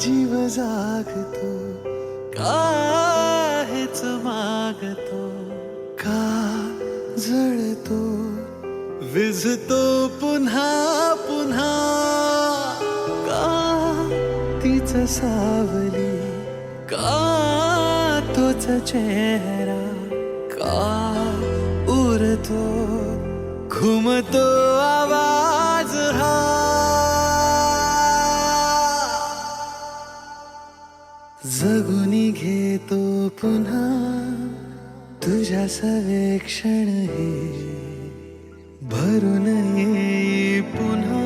जीव जागतो, काहेच मागतो, का जळतो, विझतो पुन्हा पुन्हा, का तीच सावली, का तोच चेहरा, का उरतो घुमतो आवाज हा. जगुनी घेतो पुन्हा तुझ्या सर्वेक्षण हे, भरून ये पुन्हा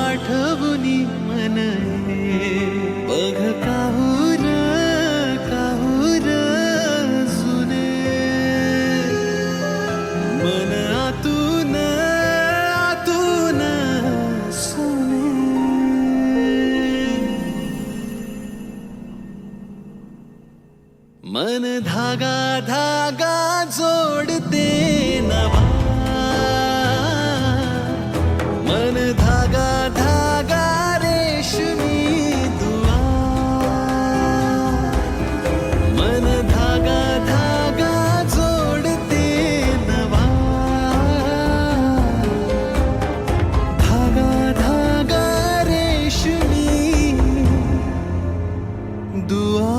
आठवुनी मन हे. बघ काहूर काहूर जुने, मन आतून आतून सोने. मन धागा धागा जोडते नवा, मन धागा धागा रेशमी दुआ, मन धागा धागा जोडते नवा, धागा धागा रेशमी दुआ.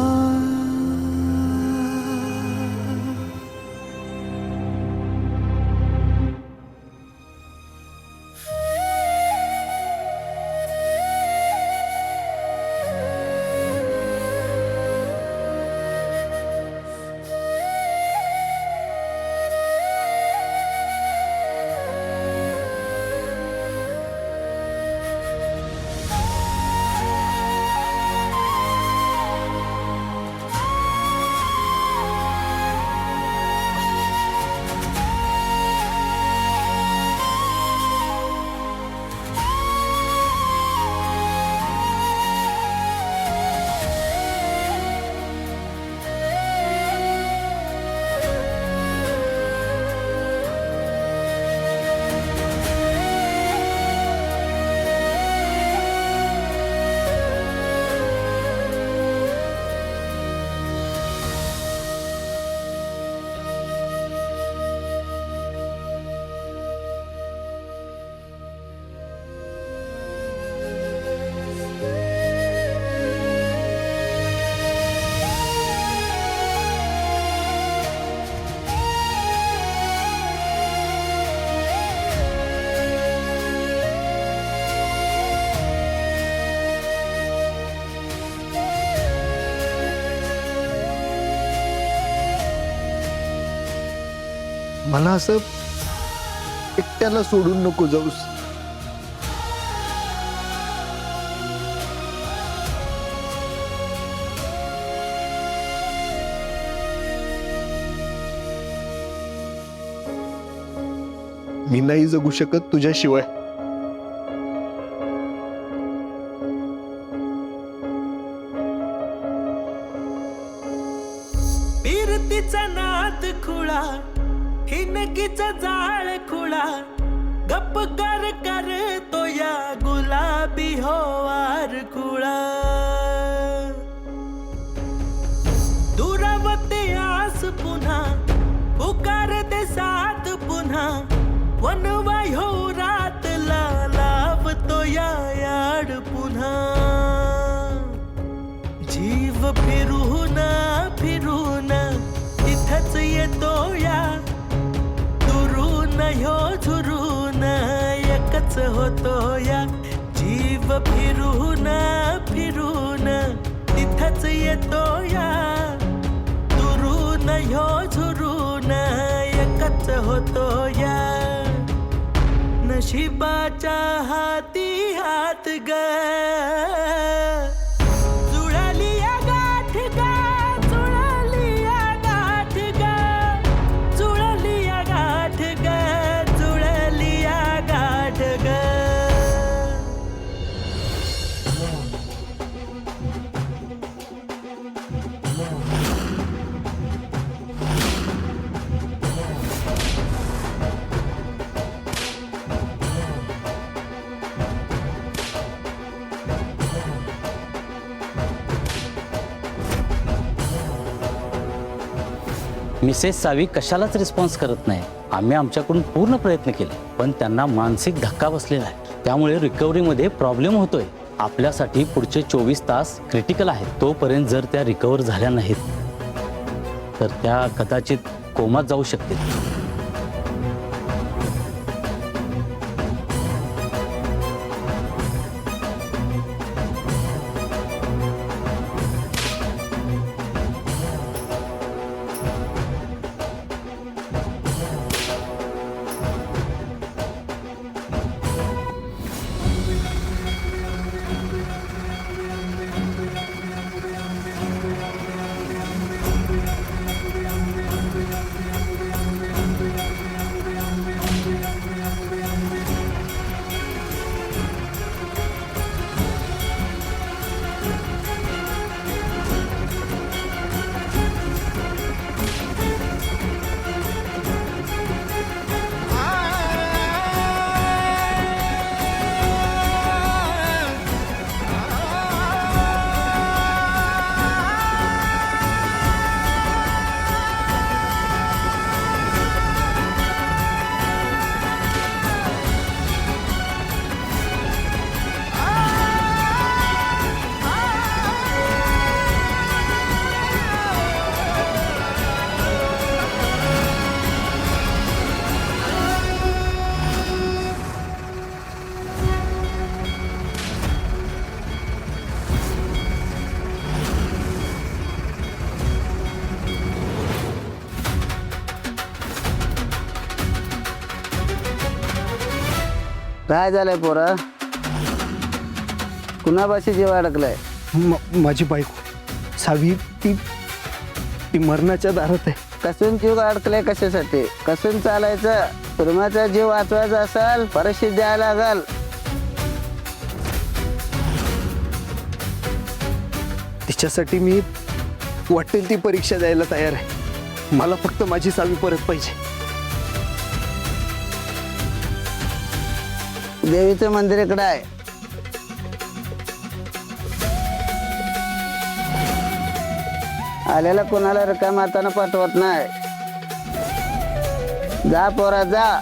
मला असं एकट्याला सोडून नको जाऊस. मी नाही जगू शकत तुझ्याशिवाय. फिरतीचा नाद खुळा, हिनकीचा जाळ खुळा, गप्प कर कर तो या गुलाबी होवार खुळा. दुरावते आस पुन्हा, पुकार दे साथ पुन्हा, वनवाय हो रातला लावतो या याड पुन्हा. जीव फिरून फिरून तिथंच येतो या, दुरून ह्यो झुरून एकच होतो या. जीव फिरून फिरून तिथंच येतो या, दुरून ह्यो झुरून एकच होतो या. नशिबाच्या हाती हात ग, जुळली या गाठ ग, जुळली या गाठ ग, जुळली या गाठ ग, जुळली या गाठ ग. मिसेस सावी कशालाच रिस्पॉन्स करत नाही. आम्ही आमच्याकडून पूर्ण प्रयत्न केले, पण त्यांना मानसिक धक्का बसलेला आहे. त्यामुळे रिकव्हरीमध्ये प्रॉब्लेम होतोय. आपल्यासाठी पुढचे 24 तास क्रिटिकल आहेत. तोपर्यंत जर त्या रिकव्हर झाल्या नाहीत तर त्या कदाचित कोमात जाऊ शकतील. काय झालंय पोरा? कुणापाशी जीव अडकलाय? माझी बायको सावी ती मरणाच्या दारात आहे. कसून जीव अडकलाय कशासाठी? कसून चालायचं? प्रेमाचा जीव वाचवायचा असाल परिस्थिती द्यायला लागल. तिच्यासाठी मी वाटेल ती परीक्षा द्यायला तयार आहे. मला फक्त माझी सावी परत पाहिजे. देवीचं मंदिर इकडं आहे. आलेला कोणाला रिकाम्या हातानं पाठवत नाही. जा पोरा जा.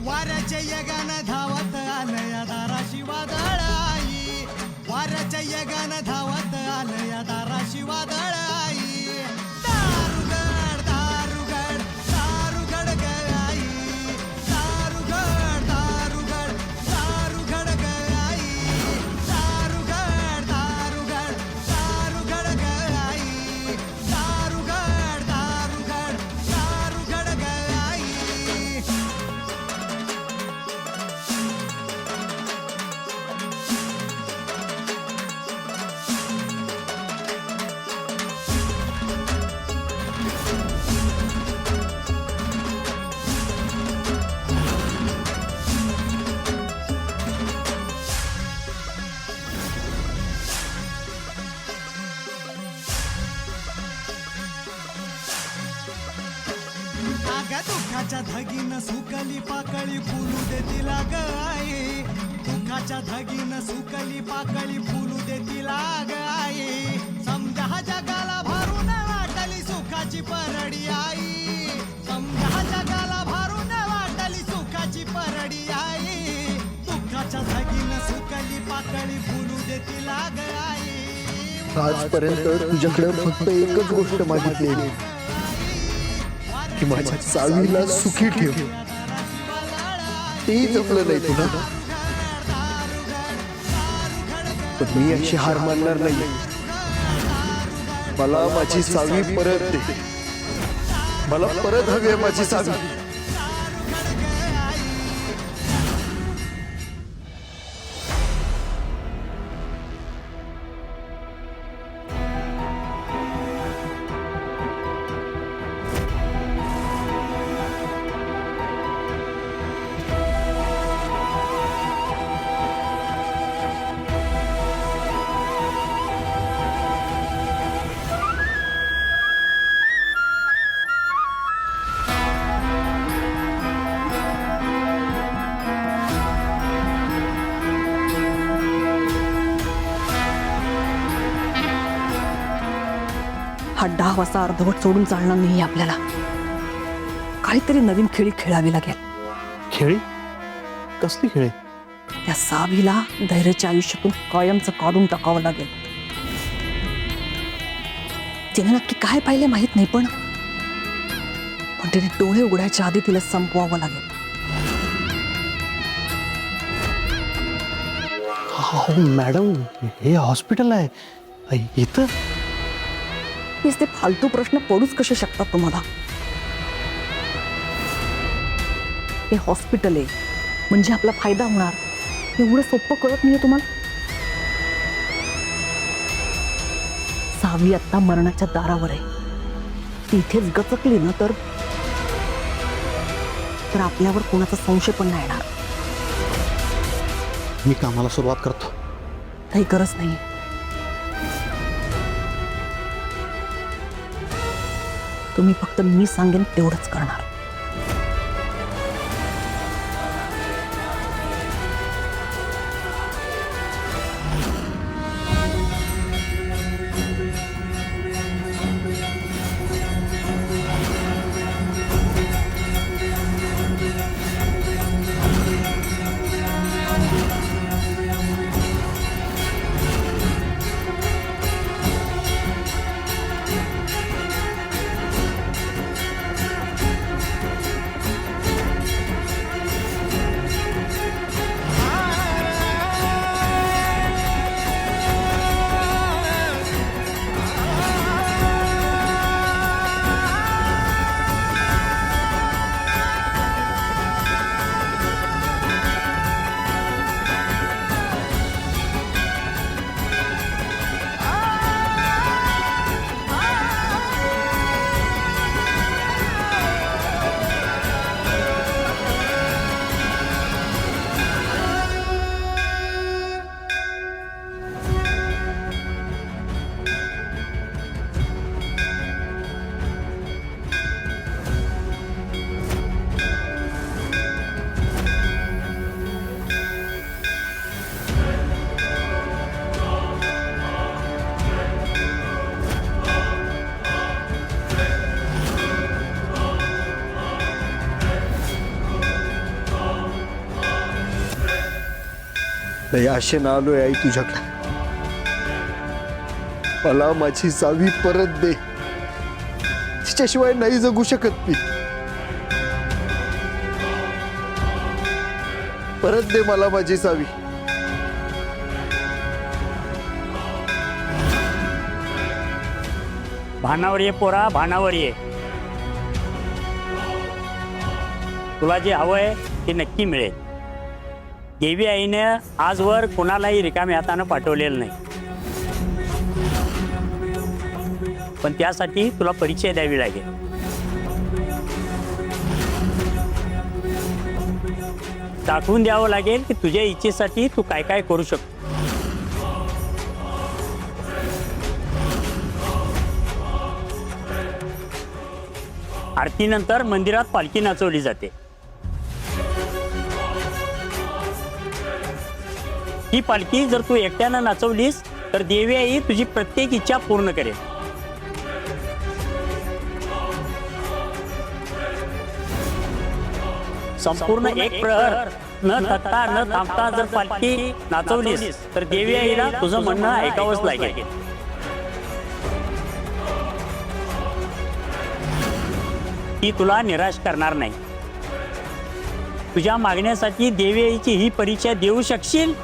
वाऱ्याच्या यगानं धावत आलं या दाराशी वादळाई. वाऱ्याच्या यगानं धावत आलं या दाराशी वादळाई. दारुगड दारुगड दारुगड गई. दारुगड दारुगड दारुगड गई. दारुगड दारुगड दारुगड गई. दारुगड दारुगड दारुगड गई. आगा दुःखाच्या धगीनं सुकली पाकळी फुलू दे तिला गाई. दुःखाच्या धगीनं सुकली पाकळी फुलू दे तिला गाई. समजा जगाला भरून वाटली सुखाची परडी आई. समजा जगाला भरून वाटली सुखाची परडी आई. दुःखाच्या धगीनं सुकली पाकळी फुलू तिला ग आई आजपर्यंत तुझ्याकडे फक्त एकच गोष्ट मागितली की माझ्या सावीला सुखी ठेव. तेही जमलं नाही तुला. पण मी अशी हार मानणार नाही. मला माझी सावी परत दे. मला परत हवी आहे माझी सावी. हा डाव असा अर्धवट सोडून चालणार नाही आपल्याला. काहीतरी नवीन खेळी खेळावी लागेल. खेळी? कसली खेळी? त्या सावीला धैर्याच्या आयुष्यातून कायमचं काढून टाकावं लागेल. तिने नक्की काय पाहिले माहित नाही, पण तिने डोळे उघडायच्या आधी तिला संपवावं लागेल. हो मॅडम, हे हॉस्पिटल आहे इथं. ते फालतू प्रश्न पडूच कसे शकतात तुम्हाला? हे हॉस्पिटल आहे म्हणजे आपला फायदा होणार, एवढं सोपं कळत नाहीये तुम्हाला? सावी आता मरणाच्या दारावर आहे. तिथेच गचकली ना तर आपल्यावर कोणाचा संशय पण नाही येणार. मी कामाला सुरुवात करतो. काही गरज नाही. तुम्ही फक्त मी सांगेन तेवढंच करणार. लय आशेनं आलोय आई तुझ्याकडे. मला माझी सावी परत दे. तिच्याशिवाय नाही जगू शकत मी. परत दे मला माझी सावी. भानावर ये पोरा, भानावर ये. तुला जे हवंय ते नक्की मिळेल. देवी आईने आजवर कोणालाही रिकाम्या हातानं पाठवलेलं नाही, पण त्यासाठी तुला परीक्षा द्यावी लागेल. दाखवून द्यावं लागेल की तुझ्या इच्छेसाठी तू काय काय करू शकतो. आरतीनंतर मंदिरात पालखी नाचवली जाते. ही पालखी जर तू एकट्यानं नाचवलीस तर देवी आई तुझी प्रत्येक इच्छा पूर्ण करेल. संपूर्ण एक प्रहर न थकता न थांबता जर पालखी नाचवलीस तर देवी आईला तुझं म्हणणं ऐकावंच लागेल. ती तुला निराश करणार नाही. तुझ्या मागण्यासाठी देवी आईची ही परीक्षा देऊ शकशील.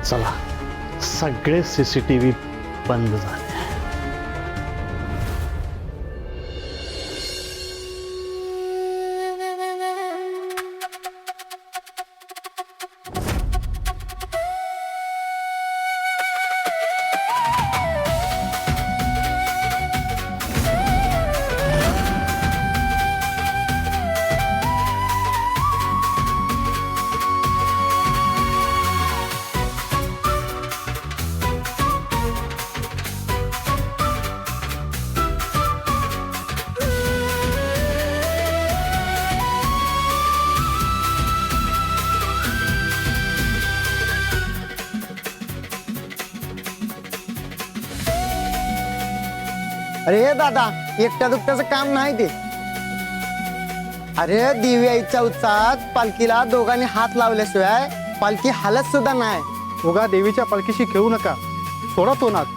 चला सगळे CCTV बंद झाले. अरे दादा, एकट्या दुकट्याचं काम नाही ते. अरे देवी आईच्या उत्साहात पालखीला दोघांनी हात लावल्याशिवाय पालखी हालत सुद्धा नाही. उगा देवीच्या पालखीशी खेळू नका, सोडा तो नाच.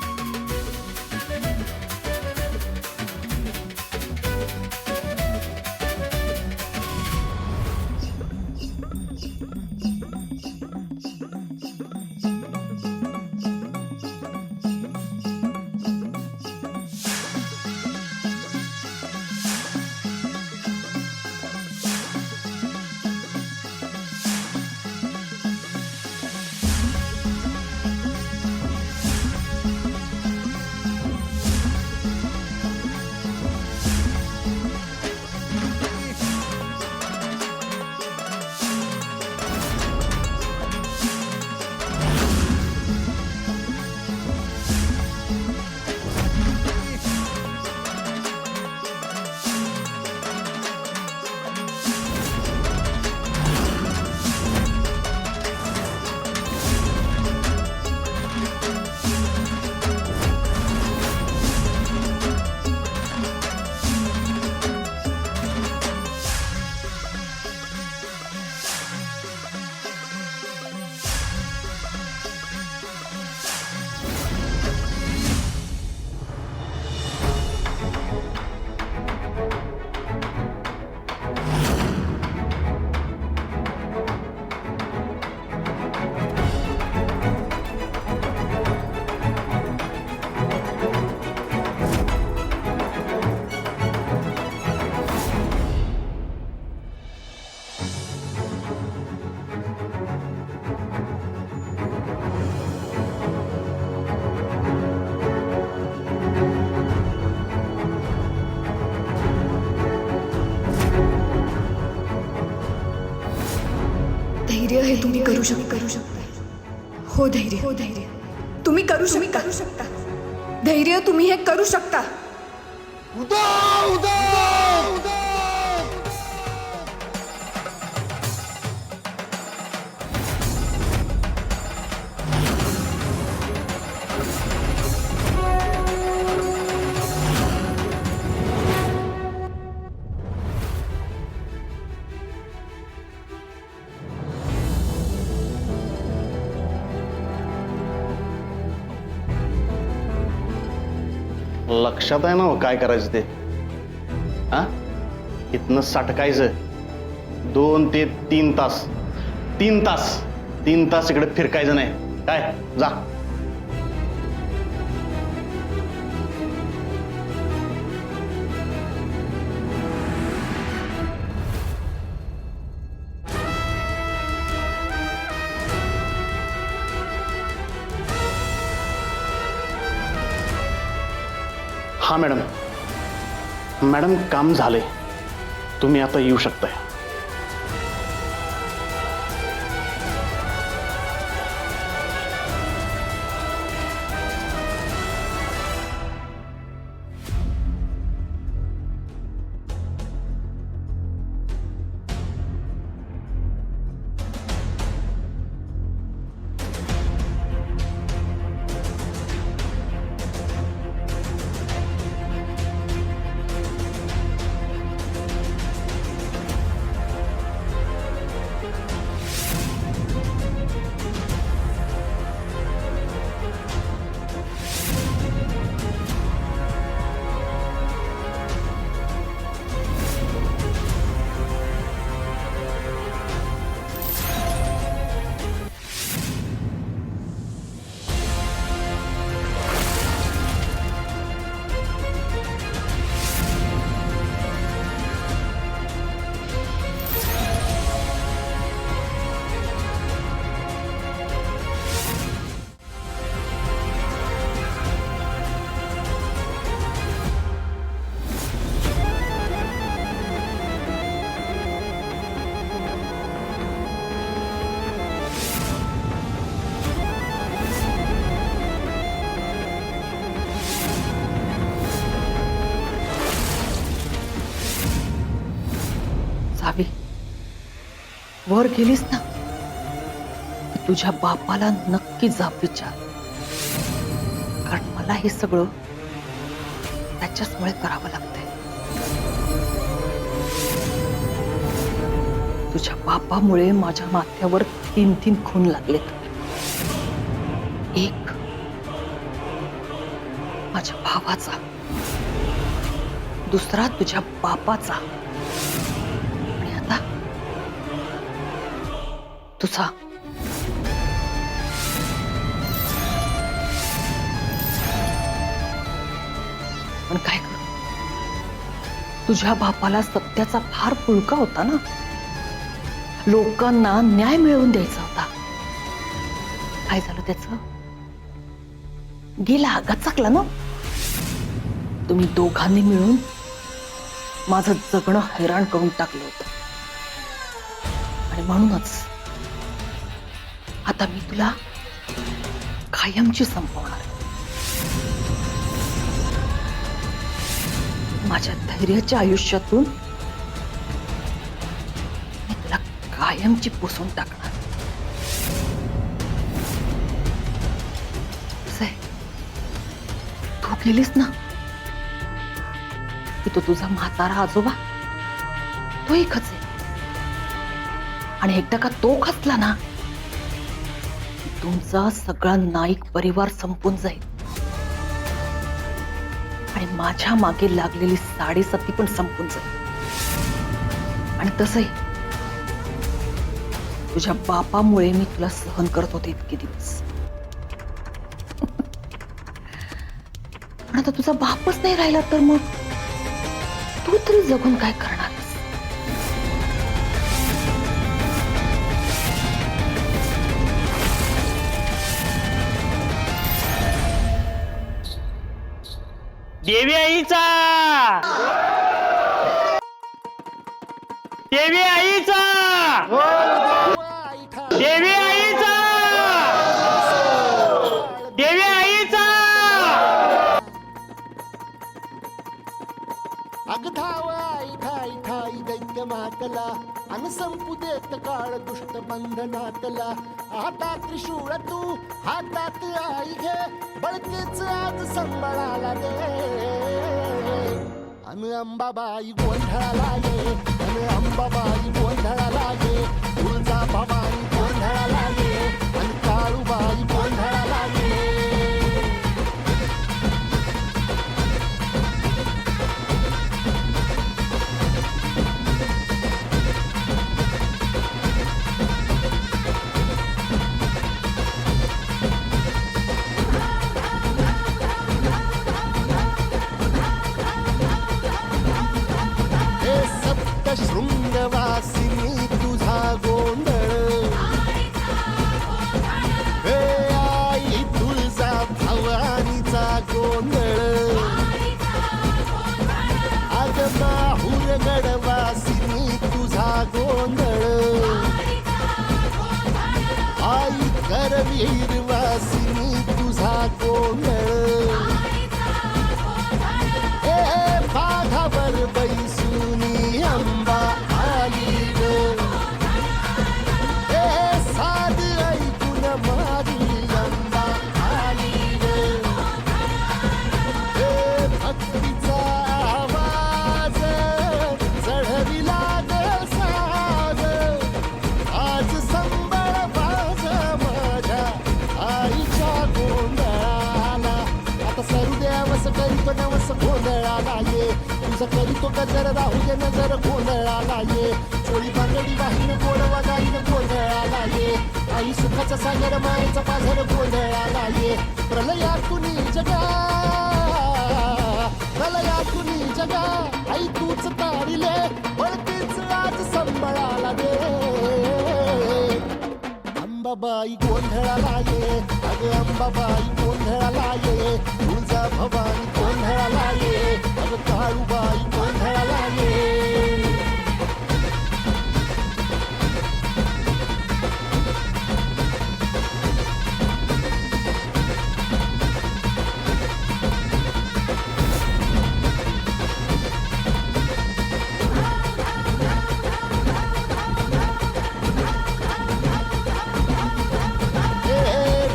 धैर्य हे तुम्ही करू शकता. हो धैर्य तुम्ही करू शकता. धैर्य तुम्ही हे करू शकता. लक्षात आहे ना हो काय करायचं ते. हा, इथनं सटकायचं 2 ते 3 तास. 3 तास इकडे फिरकायचं नाही. काय जा. हा मॅडम. मॅडम काम झालंय, तुम्ही आता येऊ शकताय. सावी, वर गेलीस ना, तुझ्या बापाला नक्की जाब विचार, कारण मला हे सगळं त्याच्याचमुळे करावं लागतंय. तुझ्या बापामुळे माझ्या माथ्यावर 3 खून लागलेत. एक माझ्या भावाचा, दुसरा तुझ्या बापाचा, आणि आता तुझा. पण काय करू, तुझ्या बापाला सत्याचा फार पुळका होता ना, लोकांना न्याय मिळवून द्यायचा होता. काय झालं त्याचं? गेला, गचकला ना. तुम्ही दोघांनी मिळून माझं जगणं हैराण करून टाकलं होतं, आणि म्हणूनच आता मी तुला कायमची संपवणार. माझ्या धैर्याच्या आयुष्यातून मी तुला कायमची पुसून टाकणार. तू गेलीस ना की तो तुझा म्हातारा आजोबा तोही खचेल, आणि एकदा का तो खचला ना, तुमचा सगळा नाईक परिवार संपून जाईल, आणि माझ्या मागे लागलेली साडेसती पण संपून जाईल. आणि तसंही तुझ्या बापामुळे मी तुला सहन करत होते इतके दिवस, पण आता तुझा बापच नाही राहिला तर मग तू तरी जगून काय करणारस? देवी आईचा, देवी आईचा, देवी आईचा, देवी आईचा. अगधावाई ठाई ठाई दैत्य मातला अन संपू देत काळ दुष्ट बंधनातला. हातात त्रिशूळ तू हातात आई घे, बळकेच आज संबळाला दे. अन अंबाबाई गोंधळाला ये, अन अंबाबाई गोंधळाला ये. तुळजा भवानी गोंधळाला ये, अन काळूबाई गोंधळाला ये. शृंगवासिनी तुझा गोंधळ, हे आई तुळजा भवानीचा गोंधळ. वीरवासिनी तुझा गोंधळ बाघावर बैसुनी अंबा आली ग साध ऐकून माझी अंबा आली ग भक्तीचा आवाज चढविला ग साग आज संबळ बाज माझ्या आईच्या गोंधळाला आता सरू द्यावस करीतो नवस गोंधळाला ये तुझं करीतो गजर राहू दे नजर गोंधळाला ये चोळी बांगडी वाहीन गोडवा गाईन गोंधळाला ये आई सुखाचा सागर मायेचा पाझर गोंधळाला ये प्रलयातुनी जगा प्रलयातुनी जगा आई तूच तारिले पळतीच आज संबळाला दे अंबाबाई गोंधळाला ये अगं अंबाबाई गोंधळाला ये तुळजा भवानी गोंधळाला ये अगं काळूबाई गोंधळाला ये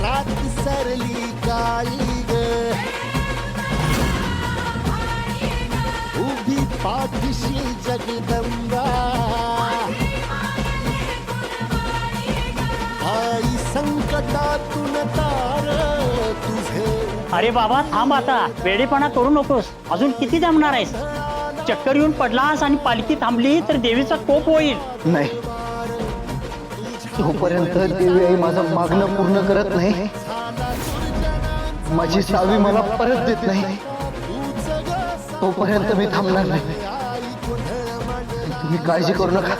रात सरली काळी ग उभी पाठीशी जगदंबा आई संकटातून तार तुझे अरे बाबा थांब आता, वेडेपणा करू नकोस. अजून किती जमणार आहेस? चक्कर येऊन पडलास आणि पालखी थांबली तर देवीचा कोप होईल. नाही, जोपर्यंत देवी आई माझं मागणं पूर्ण करत नाही, माझी सावी मला परत देत नाही, तोपर्यंत मी थांबणार नाही. तुम्ही काळजी करू नका.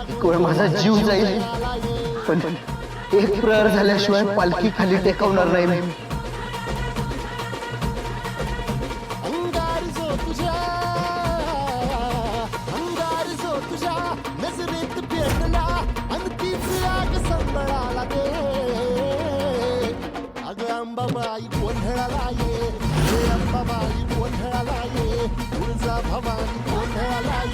एक वेळ माझा जीव जाईल, पण एक प्रहर झाल्याशिवाय पालखी खाली टेकवणार नाही मी. अंगार जो तुझ्या नजरेत पेटला आणि तीच आग संबळाला दे अगं अंबाबाई गोंधळाला ये अंबाबाई गोंधळाला ये तुळजा भवानी गोंधळाला ये